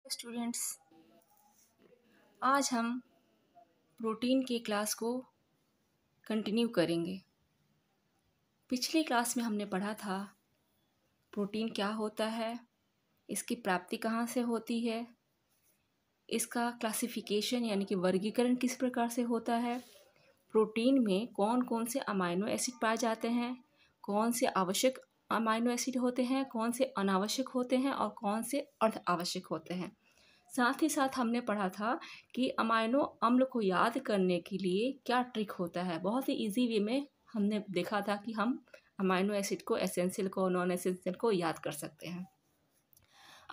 Students, आज हम protein की क्लास को कंटिन्यू करेंगे। पिछली क्लास में हमने पढ़ा था प्रोटीन क्या होता है, इसकी प्राप्ति कहाँ से होती है, इसका क्लासिफिकेशन यानी कि वर्गीकरण किस प्रकार से होता है, प्रोटीन में कौन कौन से अमाइनो एसिड पाए जाते हैं, कौन से आवश्यक अमाइनो एसिड होते हैं, कौन से अनावश्यक होते हैं और कौन से अर्ध आवश्यक होते हैं। साथ ही साथ हमने पढ़ा था कि अमाइनो अम्ल को याद करने के लिए क्या ट्रिक होता है। बहुत ही इजी वे में हमने देखा था कि हम अमाइनो एसिड को, एसेंशियल को, नॉन एसेंशियल को याद कर सकते हैं।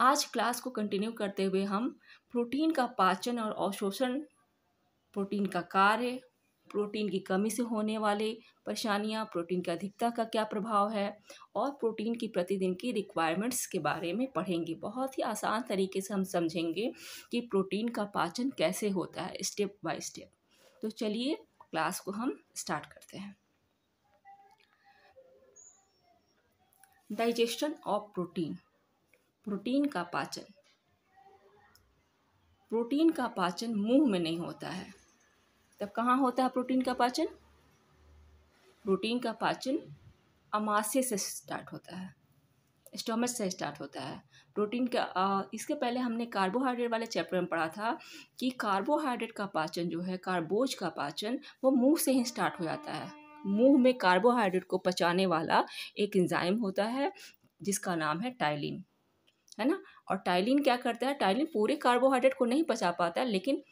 आज क्लास को कंटिन्यू करते हुए हम प्रोटीन का पाचन और अवशोषण, प्रोटीन का कार्य, प्रोटीन की कमी से होने वाले परेशानियाँ, प्रोटीन की अधिकता का क्या प्रभाव है और प्रोटीन की प्रतिदिन की रिक्वायरमेंट्स के बारे में पढ़ेंगे। बहुत ही आसान तरीके से हम समझेंगे कि प्रोटीन का पाचन कैसे होता है, स्टेप बाय स्टेप। तो चलिए क्लास को हम स्टार्ट करते हैं। डाइजेशन ऑफ प्रोटीन, प्रोटीन का पाचन। प्रोटीन का पाचन मुंह में नहीं होता है, तब कहाँ होता है प्रोटीन का पाचन? प्रोटीन का पाचन अमाशय से स्टार्ट होता है, स्टोमच से स्टार्ट होता है। प्रोटीन का इसके पहले हमने कार्बोहाइड्रेट वाले चैप्टर में पढ़ा था कि कार्बोहाइड्रेट का पाचन जो है, कार्बोज का पाचन, वो मुंह से ही स्टार्ट हो जाता है। मुंह में कार्बोहाइड्रेट को पचाने वाला एक एंजाइम होता है जिसका नाम है टाइलिन, है ना। और टाइलिन क्या करता है? टाइलिन पूरे कार्बोहाइड्रेट को नहीं पचा पाता, लेकिन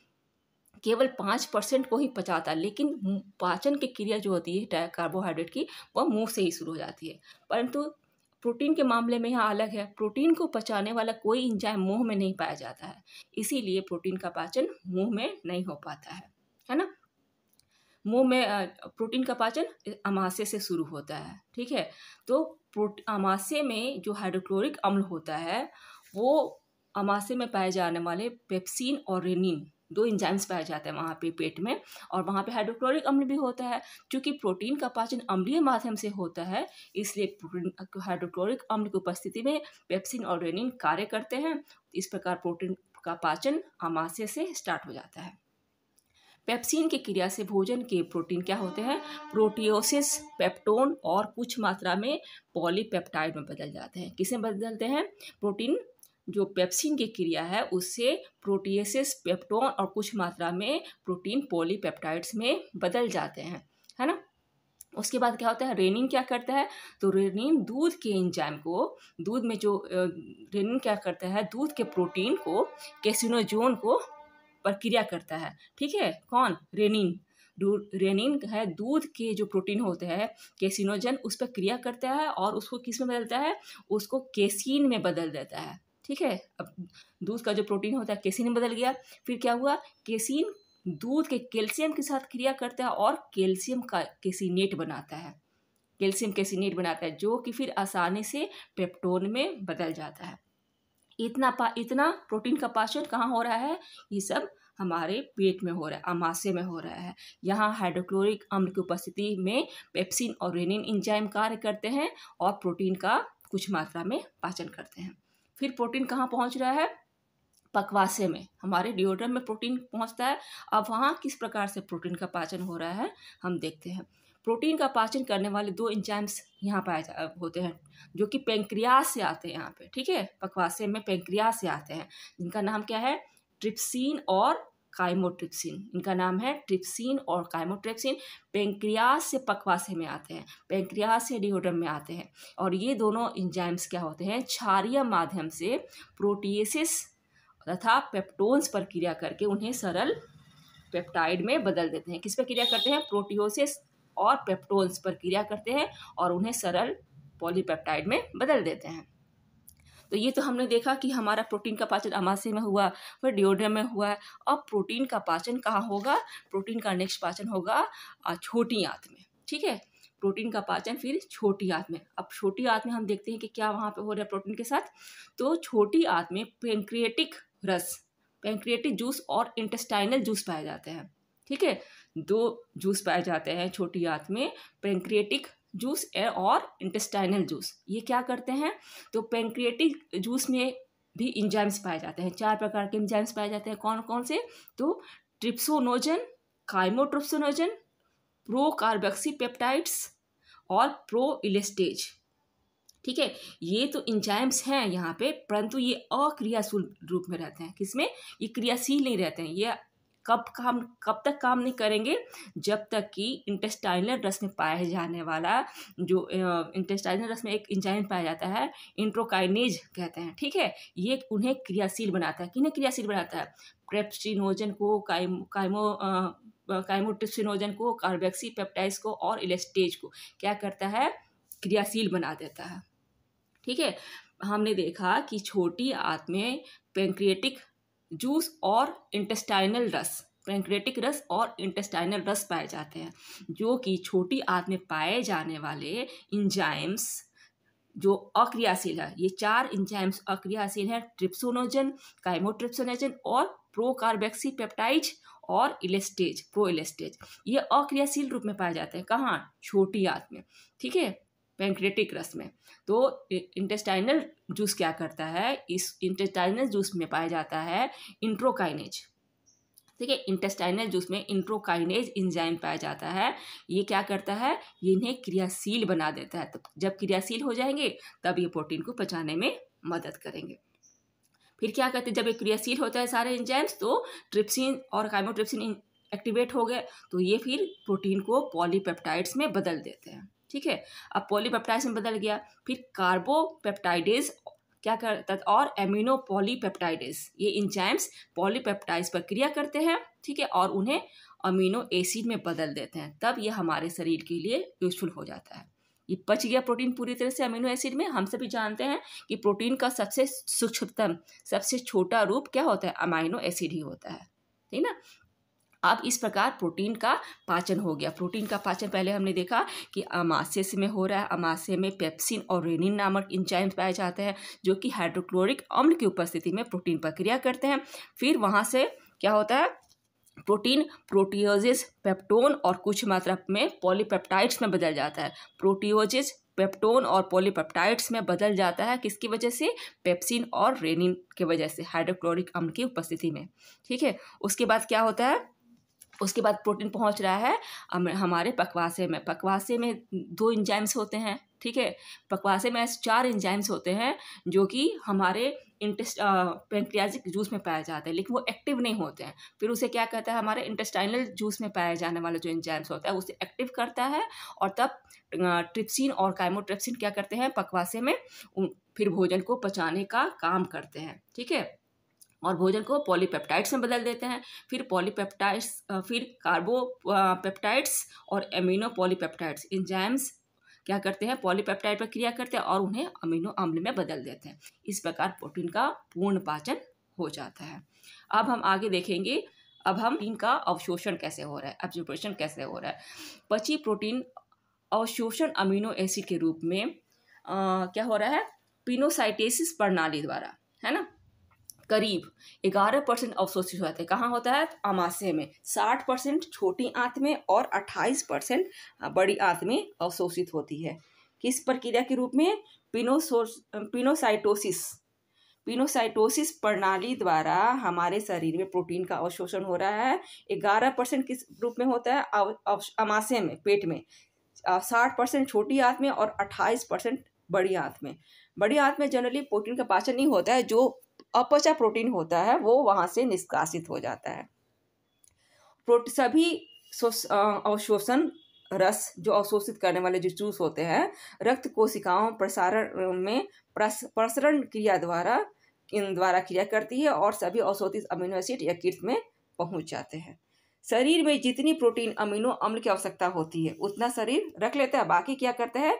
केवल 5% को ही पचाता है। लेकिन पाचन की क्रिया जो होती है कार्बोहाइड्रेट की, वह मुंह से ही शुरू हो जाती है। परंतु प्रोटीन के मामले में यहाँ अलग है। प्रोटीन को पचाने वाला कोई एंजाइम मुंह में नहीं पाया जाता है, इसीलिए प्रोटीन का पाचन मुंह में नहीं हो पाता है ना। मुंह में प्रोटीन का पाचन अमाशय से शुरू होता है, ठीक है। तो अमाशय में जो हाइड्रोक्लोरिक अम्ल होता है, वो अमाशय में पाए जाने वाले पेप्सिन और रेनिन, दो एंजाइम्स पाए जाते हैं वहाँ पे पेट में, और वहाँ पे हाइड्रोक्लोरिक अम्ल भी होता है। क्योंकि प्रोटीन का पाचन अम्लीय माध्यम से होता है, इसलिए हाइड्रोक्लोरिक अम्ल की उपस्थिति में पेप्सिन और रेनिन कार्य करते हैं। इस प्रकार प्रोटीन का पाचन अमाशय से स्टार्ट हो जाता है। पेप्सिन की क्रिया से भोजन के प्रोटीन क्या होते हैं? प्रोटियोसिस, पेप्टोन और कुछ मात्रा में पॉलीपेप्टाइड में बदल जाते हैं। किसमें बदलते हैं? प्रोटीन जो पेप्सिन की क्रिया है उससे प्रोटियोसिस, पेप्टोन और कुछ मात्रा में प्रोटीन पॉलीपेप्टाइड्स में बदल जाते हैं, है ना। उसके बाद क्या होता है? रेनिन क्या करता है? तो रेनिन दूध के एंजाइम को, दूध में जो रेनिन क्या करता है? दूध के प्रोटीन को, कैसिनोजोन को प्रक्रिया करता है, ठीक है। कौन? रेनिन। रेनिन है दूध के जो प्रोटीन होते हैं कैसिनोजन, उस पर क्रिया करता है और उसको किस में बदलता है? उसको केसिन में बदल देता है, ठीक है। अब दूध का जो प्रोटीन होता है केसिन में बदल गया। फिर क्या हुआ? केसिन दूध के कैल्शियम के साथ क्रिया करता है और कैल्शियम का केसिनेट बनाता है, कैल्शियम केसिनेट बनाता है, जो कि फिर आसानी से पेप्टोन में बदल जाता है। इतना प्रोटीन का पाचन कहाँ हो रहा है? ये सब हमारे पेट में हो रहा है, अमाशय में हो रहा है। यहाँ हाइड्रोक्लोरिक अम्ल की उपस्थिति में पेप्सिन और रेनिन एंजाइम कार्य करते हैं और प्रोटीन का कुछ मात्रा में पाचन करते हैं। फिर प्रोटीन कहाँ पहुँच रहा है? पक्वाशय में, हमारे डिओड्रम में प्रोटीन पहुँचता है। अब वहाँ किस प्रकार से प्रोटीन का पाचन हो रहा है हम देखते हैं। प्रोटीन का पाचन करने वाले दो एंजाइम्स यहाँ पाए होते हैं, जो कि पैंक्रियास से आते हैं यहाँ पे, ठीक है। पक्वाशय में पैंक्रियास से आते हैं, जिनका नाम क्या है? ट्रिप्सिन और काइमोट्रिप्सिन। इनका नाम है ट्रिप्सिन और काइमोट्रिप्सिन। पैंक्रियास से पक्वाशय में आते हैं, पैंक्रियास से डिओड्रम में आते हैं। और ये दोनों एंजाइम्स क्या होते हैं? क्षारीय माध्यम से प्रोटिएसिस तथा पेप्टोन्स पर क्रिया करके उन्हें सरल पेप्टाइड में बदल देते हैं। किस पर क्रिया करते हैं? प्रोटियोसिस और पेप्टोन्स पर क्रिया करते हैं और उन्हें सरल पॉलीपेप्टाइड में बदल देते हैं। तो ये तो हमने देखा कि हमारा प्रोटीन का पाचन अमाशय में हुआ, फिर डिओड्रम में हुआ है। अब प्रोटीन का पाचन कहाँ होगा? प्रोटीन का नेक्स्ट पाचन होगा छोटी आंत में, ठीक है। प्रोटीन का पाचन फिर छोटी आंत में। अब छोटी आंत में हम देखते हैं कि क्या वहाँ पे हो रहा है प्रोटीन के साथ। तो छोटी आंत में पैंक्रियाटिक रस, पैंक्रियाटिक जूस और इंटेस्टाइनल जूस पाए जाते हैं, ठीक है। दो जूस पाए जाते हैं छोटी आंत में, पैंक्रियाटिक जूस और इंटेस्टाइनल जूस। ये क्या करते हैं? तो पैंक्रियाटिक जूस में भी इंजाइम्स पाए जाते हैं। 4 प्रकार के इंजाइम्स पाए जाते हैं। कौन कौन से? तो ट्रिप्सोनोजन, काइमोट्रिप्सोनोजन, प्रोकार्बोक्सीपेप्टाइड्स और प्रोइलेस्टेज। ठीक है, ये तो इंजाइम्स हैं यहाँ पे, परंतु ये अक्रियाशील रूप में रहते हैं। किसमें? ये क्रियाशील नहीं रहते हैं। ये कब तक काम नहीं करेंगे? जब तक कि इंटेस्टाइनल रस में पाया जाने वाला जो इंटेस्टाइनल रस में एक एंजाइम पाया जाता है, इंट्रोकाइनेज कहते हैं। ठीक है, ये उन्हें क्रियाशील बनाता है। किन्हें क्रियाशील बनाता है? ट्रिप्सिनोजन को, काइमोट्रिप्सिनोजन को, कार्बोक्सीपेप्टाइड्स को और इलेस्टेज को क्या करता है? क्रियाशील बना देता है। ठीक है, हमने देखा कि छोटी आंत में पैंक्रियाटिक जूस और इंटेस्टाइनल रस, पैंक्रियाटिक रस और इंटेस्टाइनल रस पाए जाते हैं, जो कि छोटी आंत में पाए जाने वाले इंजाइम्स जो अक्रियाशील है। ये 4 इंजाइम्स अक्रियाशील है, ट्रिप्सोनोजन, काइमोट्रिप्सोनोजन और प्रोकार्बोक्सीपेप्टाइड्स और इलेस्टेज, प्रोइलेस्टेज। ये अक्रियाशील रूप में पाए जाते हैं। कहाँ? छोटी आंत में। ठीक है, पैंक्रियाटिक रस में। तो इंटेस्टाइनल जूस क्या करता है? इस इंटेस्टाइनल जूस में पाया जाता है इंट्रोकाइनेज। ठीक है, इंटेस्टाइनल जूस में इंट्रोकाइनेज एंजाइम पाया जाता है। ये क्या करता है? ये इन्हें क्रियाशील बना देता है। तो जब क्रियाशील हो जाएंगे तब ये प्रोटीन को पचाने में मदद करेंगे। फिर क्या करते हैं? जब ये क्रियाशील होता है सारे एंजाइम्स, तो ट्रिप्सिन और काइमोट्रिप्सिन एक्टिवेट हो गए, तो ये फिर प्रोटीन को पॉलीपेप्टाइड्स में बदल देते हैं। ठीक है, अब पॉलीपेप्टाइड्स में बदल गया, फिर कार्बोपेप्टाइडेज क्या करता है? और एमिनो पॉलीपेप्टाइडेज, ये एंजाइम्स पॉलीपेप्टाइड्स पर क्रिया करते हैं। ठीक है, और उन्हें अमीनो एसिड में बदल देते हैं। तब ये हमारे शरीर के लिए यूजफुल हो जाता है। ये पच गया प्रोटीन पूरी तरह से अमीनो एसिड में। हम सभी जानते हैं कि प्रोटीन का सबसे सूक्ष्मतम, सबसे छोटा रूप क्या होता है? अमीनो एसिड ही होता है। ठीक ना। अब इस प्रकार प्रोटीन का पाचन हो गया। प्रोटीन का पाचन पहले हमने देखा कि अमाशय में हो रहा है। अमाशय में पेप्सिन और रेनिन नामक एंजाइम्स पाए जाते हैं, जो कि हाइड्रोक्लोरिक अम्ल की उपस्थिति में प्रोटीन पर क्रिया करते हैं। फिर वहाँ से क्या होता है? प्रोटीन प्रोटियोजेस, पेप्टोन और कुछ मात्रा में पॉलीपेप्टाइड्स में बदल जाता है। प्रोटियोजेस, पेप्टोन और पॉलीपेप्टाइड्स में बदल जाता है। किसकी वजह से? पेप्सिन और रेनिन की वजह से, हाइड्रोक्लोरिक अम्ल की उपस्थिति में। ठीक है, उसके बाद क्या होता है? उसके बाद प्रोटीन पहुंच रहा है हमारे पकवासे में। पकवासे में 2 एंजाइम्स होते हैं। ठीक है, पकवासे में 4 एंजाइम्स होते हैं जो कि हमारे पैंक्रियाटिक जूस में पाए जाते हैं, लेकिन वो एक्टिव नहीं होते हैं। फिर उसे क्या कहता है? हमारे इंटेस्टाइनल जूस में पाए जाने वाले जो एंजाइम्स होता है उसे एक्टिव करता है, और तब ट्रिप्सिन और काइमोट्रिप्सिन क्या करते हैं? पकवासे में फिर भोजन को पचाने का काम करते हैं। ठीक है, और भोजन को पॉलीपेप्टाइड्स में बदल देते हैं। फिर पॉलीपेप्टाइड्स, फिर कार्बोपेप्टाइड्स और एमिनो पॉलीपेप्टाइड्स एंजाइम्स क्या करते हैं? पॉलीपेप्टाइड पर क्रिया करते हैं और उन्हें अमीनो अम्ल में बदल देते हैं। इस प्रकार प्रोटीन का पूर्ण पाचन हो जाता है। अब हम आगे देखेंगे, अब हम प्रोटीन का अवशोषण कैसे हो रहा है, एब्जॉर्प्शन कैसे हो रहा है। पची प्रोटीन अवशोषण अमीनो एसिड के रूप में क्या हो रहा है? पिनोसाइटेसिस प्रणाली द्वारा, है ना। करीब 11% अवशोषित होते हैं। कहाँ होता है? अमाशय में। 60% छोटी आंत में और 28% बड़ी आंत में अवशोषित होती है। किस प्रक्रिया के रूप में? पिनोसाइटोसिस प्रणाली द्वारा हमारे शरीर में प्रोटीन का अवशोषण हो रहा है। 11% किस रूप में होता है? अमाशय में, पेट में। 60% छोटी आंत में और 28% बड़ी आंत में। बड़ी आंत में जनरली प्रोटीन का पाचन नहीं होता है। जो अपचा प्रोटीन होता है वो वहाँ से निष्कासित हो जाता है। सभी अवशोषण रस जो अवशोषित करने वाले जो जूस होते हैं, रक्त कोशिकाओं प्रसरण क्रिया द्वारा क्रिया करती है और सभी अवशोषित अमीनो एसिड यकृत में पहुँच जाते हैं। शरीर में जितनी प्रोटीन अमीनो अम्ल की आवश्यकता होती है उतना शरीर रख लेता है। बाकी क्या करता है?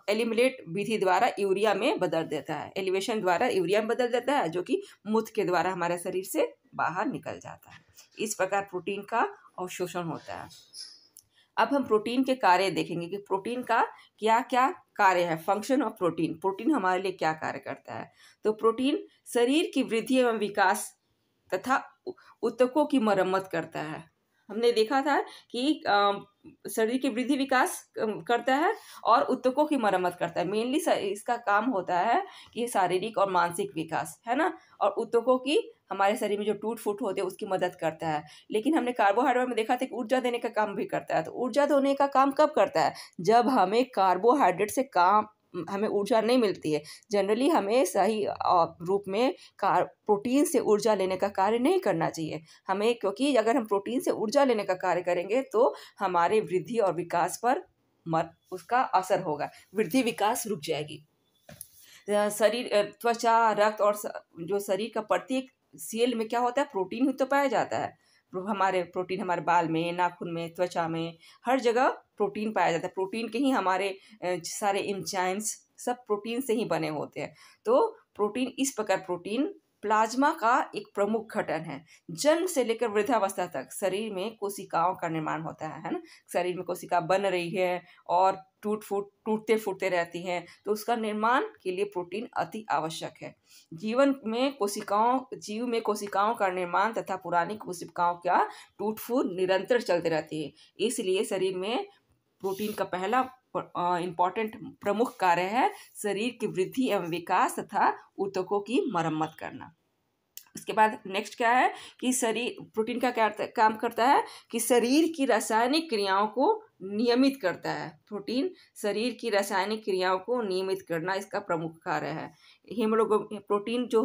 एलिमिनेट विधि द्वारा यूरिया में बदल देता है। एलिवेशन द्वारा यूरिया में बदल देता है, जो कि मूत्र के द्वारा हमारे शरीर से बाहर निकल जाता है। इस प्रकार प्रोटीन का अवशोषण होता है। अब हम प्रोटीन के कार्य देखेंगे कि प्रोटीन का क्या क्या कार्य है। फंक्शन ऑफ प्रोटीन, प्रोटीन हमारे लिए क्या कार्य करता है। तो प्रोटीन शरीर की वृद्धि एवं विकास तथा ऊतकों की मरम्मत करता है। हमने देखा था कि शरीर की वृद्धि विकास करता है और ऊतकों की मरम्मत करता है। मेनली इसका काम होता है कि शारीरिक और मानसिक विकास, है ना, और ऊतकों की हमारे शरीर में जो टूट फूट होते हैं उसकी मदद करता है। लेकिन हमने कार्बोहाइड्रेट में देखा था कि ऊर्जा देने का काम भी करता है। तो ऊर्जा देने का काम कब करता है? जब हमें कार्बोहाइड्रेट से हमें ऊर्जा नहीं मिलती है। जनरली हमें सही रूप में प्रोटीन से ऊर्जा लेने का कार्य नहीं करना चाहिए हमें, क्योंकि अगर हम प्रोटीन से ऊर्जा लेने का कार्य करेंगे तो हमारे वृद्धि और विकास पर उसका असर होगा, वृद्धि विकास रुक जाएगी। शरीर, त्वचा, रक्त और जो शरीर का प्रत्येक सेल में क्या होता है? प्रोटीन ही तो पाया जाता है। प्रोटीन हमारे बाल में, नाखून में, त्वचा में, हर जगह प्रोटीन पाया जाता है। प्रोटीन के ही हमारे सारे एंजाइम्स सब प्रोटीन से ही बने होते हैं। तो प्रोटीन इस प्रकार प्रोटीन प्लाज्मा का एक प्रमुख घटक है। जन्म से लेकर वृद्धावस्था तक शरीर में कोशिकाओं का निर्माण होता है ना। शरीर में कोशिका बन रही है और टूटते फूटते रहती हैं, तो उसका निर्माण के लिए प्रोटीन अति आवश्यक है। जीव में कोशिकाओं का निर्माण तथा पुरानी कोशिकाओं का टूट फूट निरंतर चलते रहती है। इसलिए शरीर में प्रोटीन का पहला इम्पॉर्टेंट प्रमुख कार्य है शरीर की वृद्धि एवं विकास तथा ऊतकों की मरम्मत करना। उसके बाद नेक्स्ट क्या है कि प्रोटीन का क्या काम करता है कि शरीर की रासायनिक क्रियाओं को नियमित करता है। प्रोटीन शरीर की रासायनिक क्रियाओं को नियमित करना इसका प्रमुख कार्य है। प्रोटीन जो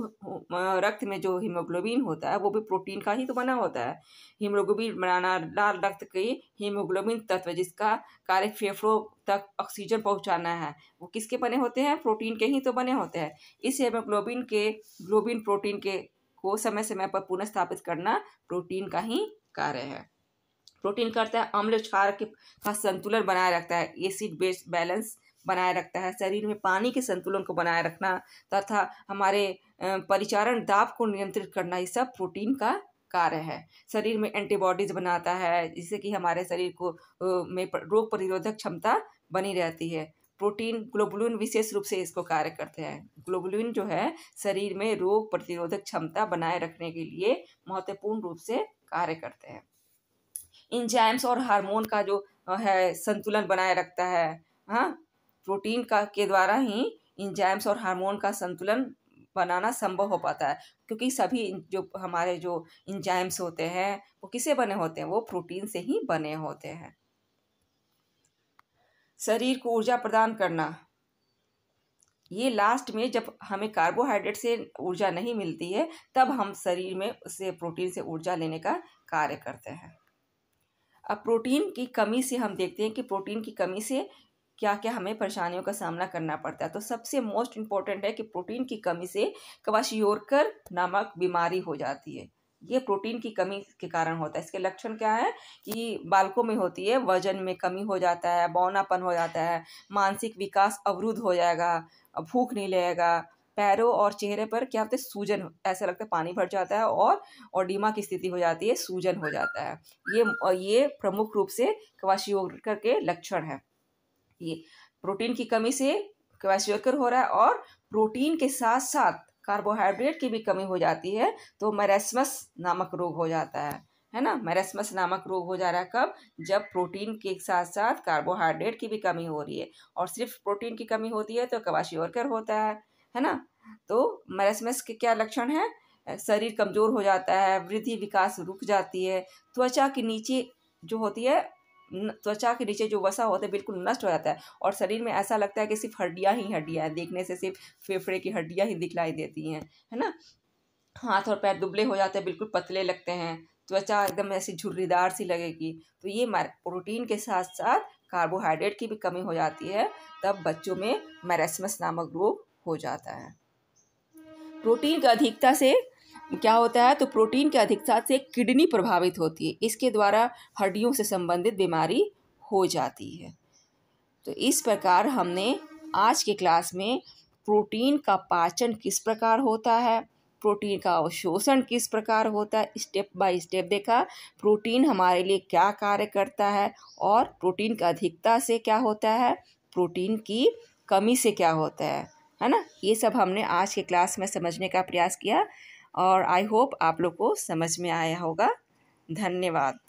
रक्त में जो हीमोग्लोबिन होता है वो भी प्रोटीन का ही तो बना होता है। हीमोग्लोबिन बनाना, लाल रक्त के हीमोग्लोबिन तत्व जिसका कार्य फेफड़ों तक ऑक्सीजन पहुंचाना है, वो किसके बने होते हैं? प्रोटीन के ही तो बने होते हैं। इस ग्लोबिन प्रोटीन को समय समय पर पुनः स्थापित करना प्रोटीन का ही कार्य है। प्रोटीन करता है अम्ल क्षार का संतुलन बनाए रखता है, एसिड बेस बैलेंस बनाए रखता है, शरीर में पानी के संतुलन को बनाए रखना तथा हमारे परिचारण दाब को नियंत्रित करना, ये सब प्रोटीन का कार्य है। शरीर में एंटीबॉडीज बनाता है जिससे कि हमारे शरीर को में रोग प्रतिरोधक क्षमता बनी रहती है। प्रोटीन ग्लोबुलिन विशेष रूप से इसको कार्य करते हैं। ग्लोबुलिन जो है शरीर में रोग प्रतिरोधक क्षमता बनाए रखने के लिए महत्वपूर्ण रूप से कार्य करते हैं। एंजाइम्स और हार्मोन का जो है संतुलन बनाए रखता है। हाँ, प्रोटीन के द्वारा ही एंजाइम्स और हार्मोन का संतुलन बनाना संभव हो पाता है, क्योंकि सभी जो हमारे जो एंजाइम्स होते हैं वो किससे बने होते हैं? वो प्रोटीन से ही बने होते हैं। शरीर को ऊर्जा प्रदान करना, ये लास्ट में जब हमें कार्बोहाइड्रेट से ऊर्जा नहीं मिलती है तब हम शरीर में से प्रोटीन से ऊर्जा लेने का कार्य करते हैं। अब प्रोटीन की कमी से हम देखते हैं कि प्रोटीन की कमी से क्या क्या हमें परेशानियों का सामना करना पड़ता है। तो सबसे मोस्ट इम्पॉर्टेंट है कि प्रोटीन की कमी से क्वाशियोरकर नामक बीमारी हो जाती है। ये प्रोटीन की कमी के कारण होता है। इसके लक्षण क्या है कि बालकों में होती है, वजन में कमी हो जाता है, बौनापन हो जाता है, मानसिक विकास अवरुद्ध हो जाएगा, भूख नहीं लगेगा, पैरों और चेहरे पर क्या होता है? सूजन, ऐसा लगता है पानी भर जाता है और ओडिमा की स्थिति हो जाती है, सूजन हो जाता है। ये प्रमुख रूप से क्वाशियोरकर के लक्षण है। ये प्रोटीन की कमी से क्वाशियोरकर हो रहा है और प्रोटीन के साथ साथ कार्बोहाइड्रेट की भी कमी हो जाती है तो मैरेस्मस नामक रोग हो जाता है ना। मैरेस्मस नामक रोग हो जा रहा है कब? जब प्रोटीन के साथ साथ कार्बोहाइड्रेट की भी कमी हो रही है और सिर्फ प्रोटीन की कमी होती है तो क्वाशियोरकर होता है ना। तो मैरेस्मस के क्या लक्षण है? शरीर कमजोर हो जाता है, वृद्धि विकास रुक जाती है, त्वचा के नीचे जो होती है, त्वचा के नीचे जो वसा होता है बिल्कुल नष्ट हो जाता है और शरीर में ऐसा लगता है कि सिर्फ हड्डियां ही हड्डियां हैं, देखने से सिर्फ फेफड़े की हड्डियां ही दिखलाई देती हैं, है ना। हाथ और पैर दुबले हो जाते हैं, बिल्कुल पतले लगते हैं, त्वचा एकदम ऐसी झुर्रीदार सी लगेगी। तो ये प्रोटीन के साथ साथ कार्बोहाइड्रेट की भी कमी हो जाती है, तब बच्चों में मैरेस्मस नामक रोग हो जाता है। प्रोटीन की अधिकता से क्या होता है? तो प्रोटीन की अधिकता से किडनी प्रभावित होती है, इसके द्वारा हड्डियों से संबंधित बीमारी हो जाती है। तो इस प्रकार हमने आज के क्लास में प्रोटीन का पाचन किस प्रकार होता है, प्रोटीन का अवशोषण किस प्रकार होता है, स्टेप बाय स्टेप देखा। प्रोटीन हमारे लिए क्या कार्य करता है और प्रोटीन की अधिकता से क्या होता है, प्रोटीन की कमी से क्या होता है ना। ये सब हमने आज के क्लास में समझने का प्रयास किया और आई होप आप लोग को समझ में आया होगा। धन्यवाद।